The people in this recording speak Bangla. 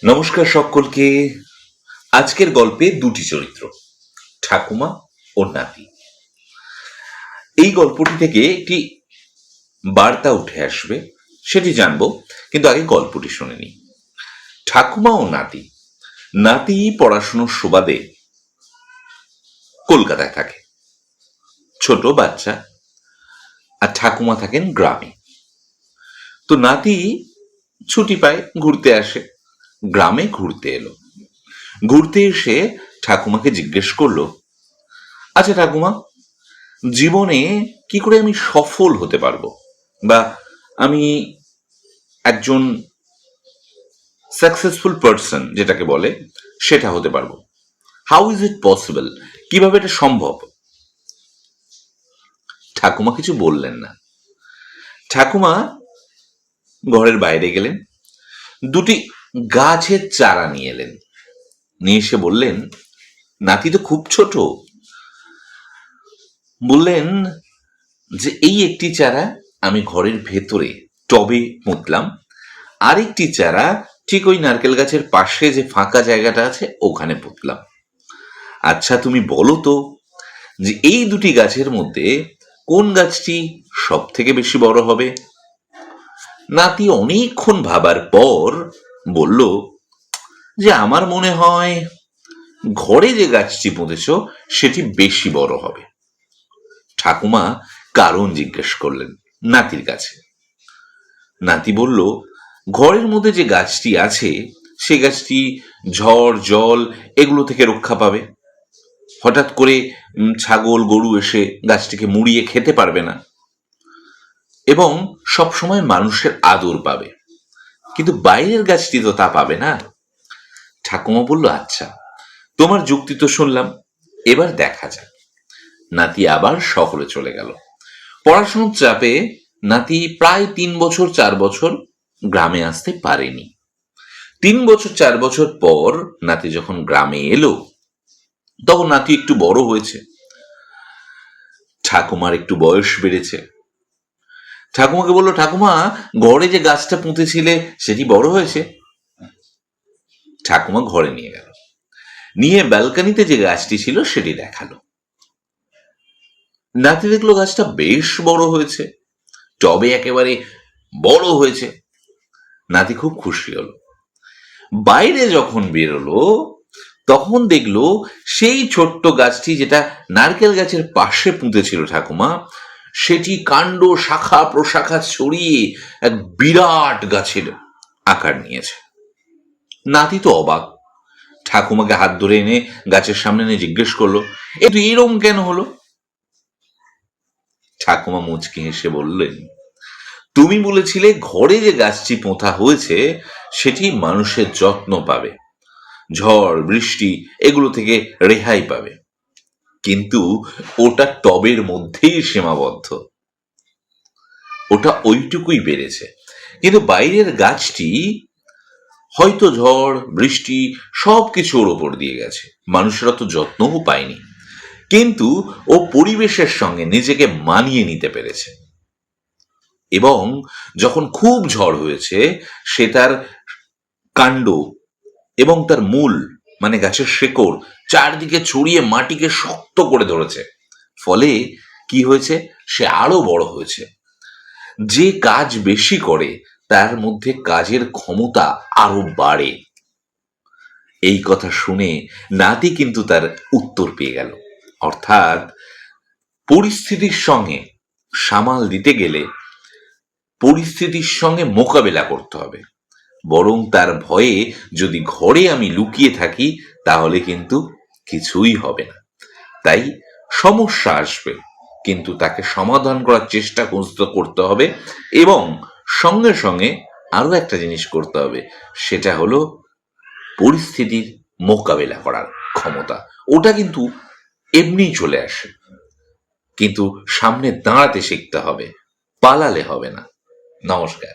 নমস্কার সকলকে। আজকের গল্পে দুটি চরিত্র, ঠাকুমা ও নাতি। এই গল্পটি থেকে একটি বার্তা উঠে আসবে, সেটি জানবো, কিন্তু আগে গল্পটি শুনে নিই। ঠাকুমা ও নাতি। নাতি পড়াশুনোর সুবাদে কলকাতায় থাকে, ছোট বাচ্চা, আর ঠাকুমা থাকেন গ্রামে। তো নাতি ছুটি পায়, ঘুরতে আসে, গ্রামে ঘুরতে এলো। ঘুরতে এসে ঠাকুমাকে জিজ্ঞেস করলো, আচ্ছা ঠাকুমা, জীবনে কি করে আমি সফল হতে পারবো, বা আমি একজন সাকসেসফুল পার্সন যেটাকে বলে সেটা হতে পারবো? How is it possible? কিভাবে এটা সম্ভব? ঠাকুমা কিছু বললেন না। ঠাকুমা ঘরের বাইরে গেলেন, দুটি গাছের চারা নিয়ে এলেন। নিয়ে এসে বললেন, নাতি তো খুব ছোট, বললেন যে এই একটি চারা আমি ঘরের ভেতরে টবে পুঁতলাম, আরেকটি চারা ঠিক ওই নারকেল গাছের পাশে যে ফাঁকা জায়গাটা আছে ওখানে পুঁতলাম। আচ্ছা তুমি বলো তো, যে এই দুটি গাছের মধ্যে কোন গাছটি সব থেকে বেশি বড় হবে? নাতি অনেকক্ষণ ভাবার পর বলল যে আমার মনে হয় ঘরে যে গাছটি পুঁতেছ সেটি বেশি বড় হবে। ঠাকুমা কারণ জিজ্ঞেস করলেন নাতির কাছে। নাতি বলল, ঘরের মধ্যে যে গাছটি আছে সে গাছটি ঝড় জল এগুলো থেকে রক্ষা পাবে। হঠাৎ করে ছাগল গরু এসে গাছটিকে মুড়িয়ে খেতে পারবে না, এবং সব সময় মানুষের আদর পাবে। কিন্তু বাইরের গাছটি তো তা পাবে না। ঠাকুমা বলল, আচ্ছা তোমার যুক্তি তো শুনলাম, এবার দেখা যাক। নাতি আবার শহরে চলে গেল। পড়াশোনার চাপে নাতি প্রায় 3-4 বছর গ্রামে আসতে পারেনি। 3-4 বছর পর নাতি যখন গ্রামে এলো, তখন নাতি একটু বড় হয়েছে, ঠাকুমার একটু বয়স বেড়েছে। ঠাকুমাকে বললো, ঠাকুমা ঘরে যে গাছটা পুঁতেছিলে সেটি বড় হয়েছে? ঠাকুমা ঘরে নিয়ে গেল, নিয়ে ব্যালকানিতে যে গাছটি ছিল সেটি দেখালো। নাতি দেখলো গাছটা বেশ বড় হয়েছে, টবে একেবারে বড় হয়েছে। নাতি খুব খুশি হলো। বাইরে যখন বেরোলো তখন দেখলো সেই ছোট্ট গাছটি যেটা নারকেল গাছের পাশে পুঁতেছিল ঠাকুমা, সেটি কাণ্ড শাখা প্রশাখা ছড়িয়ে এক বিরাট গাছের আকার নিয়েছে। নাতি তো অবাক, ঠাকুমাকে হাত ধরে এনে গাছের সামনে এনে জিজ্ঞেস করলো, এ তো এরম কেন হলো? ঠাকুমা মুচকি হেসে বললেন, তুমি বলেছিলে ঘরে যে গাছটি পোঁতা হয়েছে সেটি মানুষের যত্ন পাবে, ঝড় বৃষ্টি এগুলো থেকে রেহাই পাবে, কিন্তু ওটা টবের মধ্যেই সীমাবদ্ধ, ওটা ওইটুকুই বেড়েছে। কিন্তু বাইরের গাছটি হয়তো ঝড় বৃষ্টি সবকিছু ওর ওপর দিয়ে গেছে, মানুষেরা তো যত্নও পায়নি, কিন্তু ও পরিবেশের সঙ্গে নিজেকে মানিয়ে নিতে পেরেছে। এবং যখন খুব ঝড় হয়েছে, সে তার কাণ্ড এবং তার মূল মানে গাছের শেকড় চারদিকে ছড়িয়ে মাটিকে শক্ত করে ধরেছে। ফলে কি হয়েছে, সে আরো বড় হয়েছে। যে কাজ বেশি করে তার মধ্যে কাজের ক্ষমতা আরো বাড়ে। এই কথা শুনে নাতি কিন্তু তার উত্তর পেয়ে গেল। অর্থাৎ পরিস্থিতির সঙ্গে সামাল দিতে গেলে পরিস্থিতির সঙ্গে মোকাবেলা করতে হবে, বরং তার ভয়ে যদি ঘরে আমি লুকিয়ে থাকি তাহলে কিন্তু কিছুই হবে না। তাই সমস্যা আসবে, কিন্তু তাকে সমাধান করার চেষ্টা করতে হবে, এবং সঙ্গে সঙ্গে আরো একটা জিনিস করতে হবে, সেটা হলো পরিস্থিতির মোকাবেলা করার ক্ষমতা। ওটা কিন্তু এমনি চলে আসে, কিন্তু সামনে দাঁড়াতে শিখতে হবে, পালালে হবে না। নমস্কার।